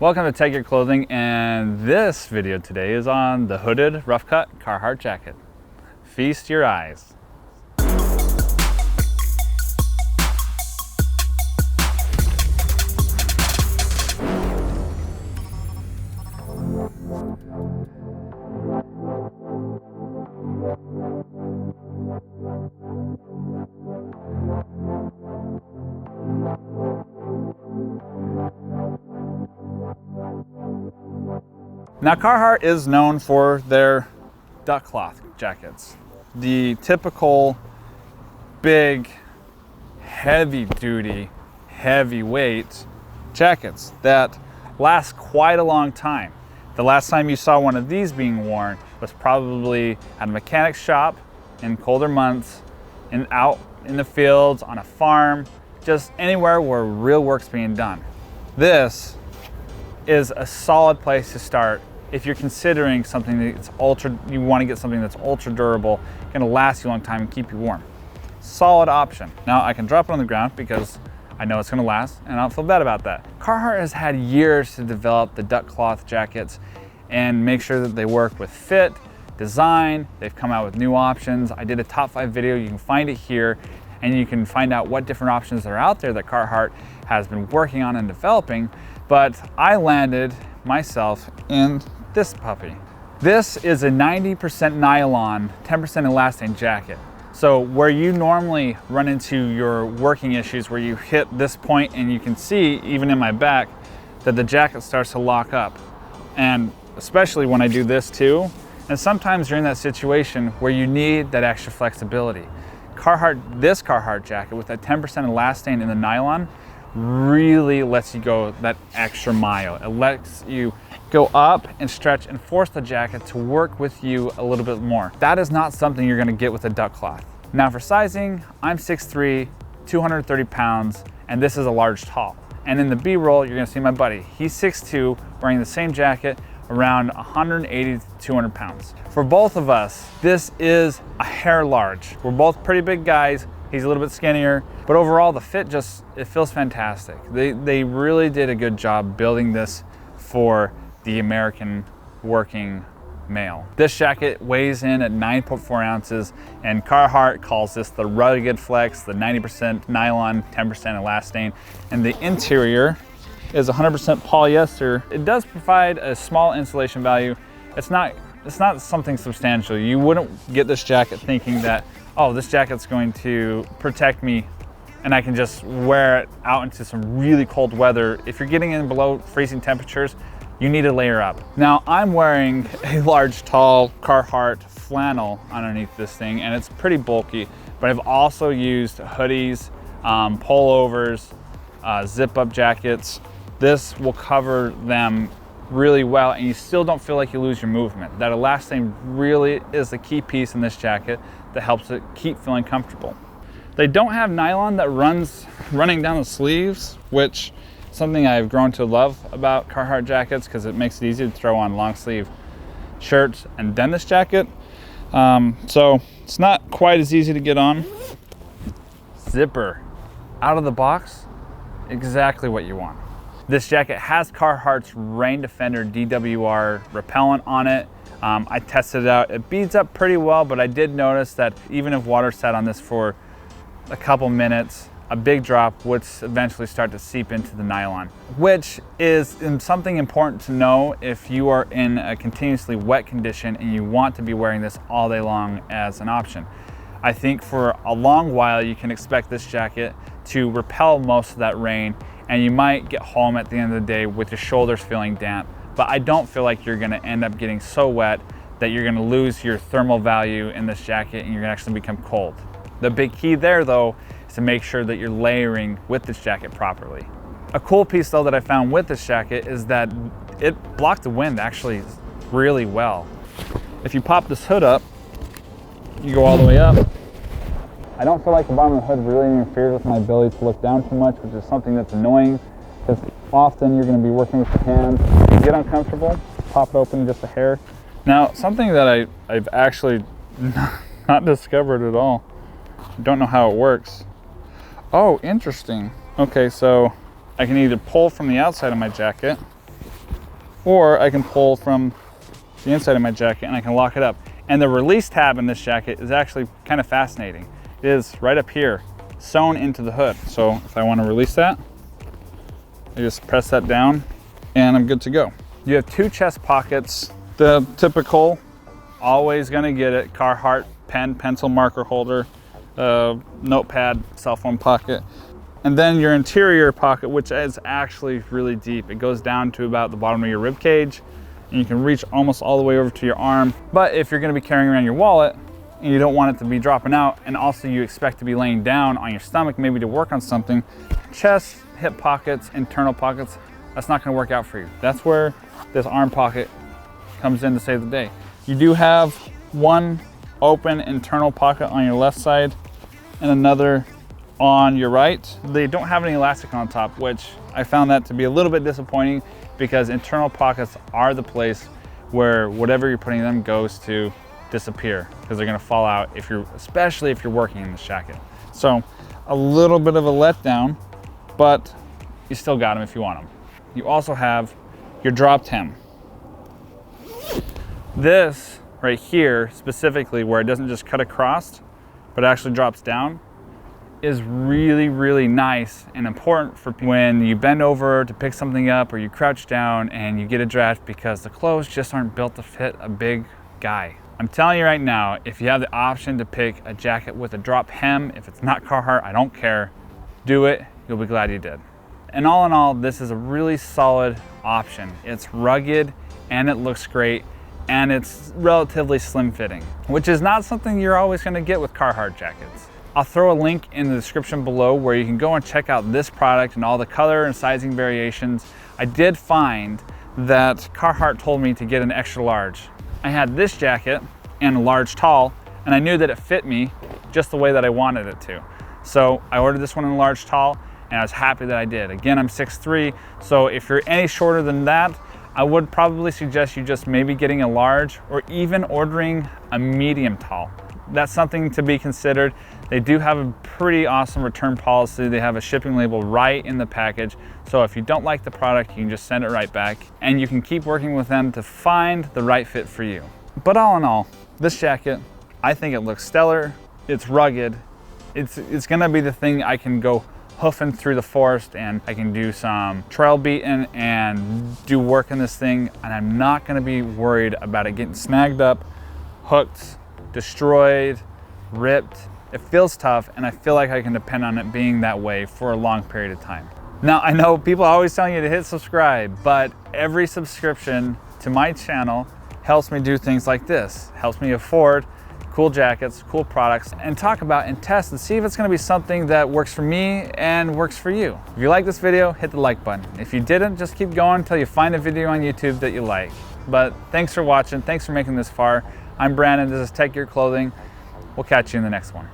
Welcome to Take Your Clothing, and this video today is on the hooded rough cut Carhartt jacket. Feast your eyes. Now, Carhartt is known for their duck cloth jackets. The typical big, heavy duty, heavyweight jackets that last quite a long time. The last time you saw one of these being worn was probably at a mechanic shop in colder months, and out in the fields, on a farm, just anywhere where real work's being done. This is a solid place to start if you're considering something that's you want to get something that's ultra durable, gonna last you a long time and keep you warm. Solid option. Now I can drop it on the ground because I know it's gonna last and I don't feel bad about that. Carhartt has had years to develop the duck cloth jackets and make sure that they work with fit, design. They've come out with new options. I did a top 5 video, you can find it here, and you can find out what different options are out there that Carhartt has been working on and developing. But I landed myself in this puppy. This is a 90% nylon, 10% elastane jacket. So where you normally run into your working issues where you hit this point and you can see, even in my back, that the jacket starts to lock up. And especially when I do this too, and sometimes you're in that situation where you need that extra flexibility. This Carhartt jacket with that 10% elastane in the nylon really lets you go that extra mile. It lets you go up and stretch and force the jacket to work with you a little bit more. That is not something you're gonna get with a duck cloth. Now for sizing, I'm 6'3", 230 pounds, and this is a large tall. And in the B-roll, you're gonna see my buddy. He's 6'2", wearing the same jacket, around 180 to 200 pounds. For both of us, this is a hair large. We're both pretty big guys. He's a little bit skinnier, but overall the fit it feels fantastic. They really did a good job building this for the American working male. This jacket weighs in at 9.4 ounces, and Carhartt calls this the rugged flex, the 90% nylon, 10% elastane, and the interior is 100% polyester. It does provide a small insulation value. It's not something substantial. You wouldn't get this jacket thinking that, oh, this jacket's going to protect me and I can just wear it out into some really cold weather. If you're getting in below freezing temperatures, you need to layer up. Now I'm wearing a large, tall Carhartt flannel underneath this thing, and it's pretty bulky, but I've also used hoodies, pullovers, zip-up jackets. This will cover them really well, and you still don't feel like you lose your movement. That elastane really is the key piece in this jacket that helps it keep feeling comfortable. They don't have nylon that running down the sleeves, which is something I've grown to love about Carhartt jackets because it makes it easy to throw on long sleeve shirts and then this jacket. So it's not quite as easy to get on. Zipper, out of the box, exactly what you want. This jacket has Carhartt's Rain Defender DWR repellent on it. I tested it out. It beads up pretty well, but I did notice that even if water sat on this for a couple minutes, a big drop would eventually start to seep into the nylon, which is something important to know if you are in a continuously wet condition and you want to be wearing this all day long as an option. I think for a long while you can expect this jacket to repel most of that rain, and you might get home at the end of the day with your shoulders feeling damp, but I don't feel like you're gonna end up getting so wet that you're gonna lose your thermal value in this jacket and you're gonna actually become cold. The big key there though is to make sure that you're layering with this jacket properly. A cool piece though that I found with this jacket is that it blocked the wind actually really well. If you pop this hood up, you go all the way up. I don't feel like the bottom of the hood really interferes with my ability to look down too much, which is something that's annoying because often you're going to be working with your hands. If you get uncomfortable, pop it open just a hair. Now, something that I've actually not discovered at all. Don't know how it works. Oh, interesting. Okay, so I can either pull from the outside of my jacket or I can pull from the inside of my jacket and I can lock it up. And the release tab in this jacket is actually kind of fascinating. It is right up here, sewn into the hood. So if I want to release that, I just press that down and I'm good to go. You have 2 chest pockets, the typical, always gonna get it, Carhartt pen, pencil, marker holder, notepad, cell phone pocket. And then your interior pocket, which is actually really deep. It goes down to about the bottom of your rib cage, and you can reach almost all the way over to your arm. But if you're gonna be carrying around your wallet and you don't want it to be dropping out, and also you expect to be laying down on your stomach maybe to work on something, chest, hip pockets, internal pockets, that's not gonna work out for you. That's where this arm pocket comes in to save the day. You do have one open internal pocket on your left side and another on your right. They don't have any elastic on top, which I found that to be a little bit disappointing, because internal pockets are the place where whatever you're putting them goes to disappear, because they're gonna fall out especially if you're working in this jacket. So a little bit of a letdown, but you still got them if you want them. You also have your dropped hem. This right here, specifically where it doesn't just cut across, but actually drops down, is really, really nice and important for when you bend over to pick something up or you crouch down and you get a draft, because the clothes just aren't built to fit a big guy. I'm telling you right now, if you have the option to pick a jacket with a drop hem, if it's not Carhartt, I don't care, do it, you'll be glad you did. And all in all, this is a really solid option. It's rugged and it looks great, and it's relatively slim fitting, which is not something you're always gonna get with Carhartt jackets. I'll throw a link in the description below where you can go and check out this product and all the color and sizing variations. I did find that Carhartt told me to get an extra large. I had this jacket and a large tall, and I knew that it fit me just the way that I wanted it to. So I ordered this one in a large tall, and I was happy that I did. Again, I'm 6'3", so if you're any shorter than that, I would probably suggest you just maybe getting a large or even ordering a medium tall. That's something to be considered. They do have a pretty awesome return policy. They have a shipping label right in the package. So if you don't like the product, you can just send it right back, and you can keep working with them to find the right fit for you. But all in all, this jacket, I think it looks stellar. It's rugged. It's gonna be the thing I can go hoofing through the forest, and I can do some trail beating and do work in this thing, and I'm not gonna be worried about it getting snagged up, hooked, destroyed, ripped. It feels tough, and I feel like I can depend on it being that way for a long period of time. Now, I know people are always telling you to hit subscribe, but every subscription to my channel helps me do things like this, helps me afford cool jackets, cool products, and talk about and test and see if it's gonna be something that works for me and works for you. If you like this video, hit the like button. If you didn't, just keep going until you find a video on YouTube that you like. But thanks for watching, thanks for making this far. I'm Brandon, this is Tech Gear Clothing. We'll catch you in the next one.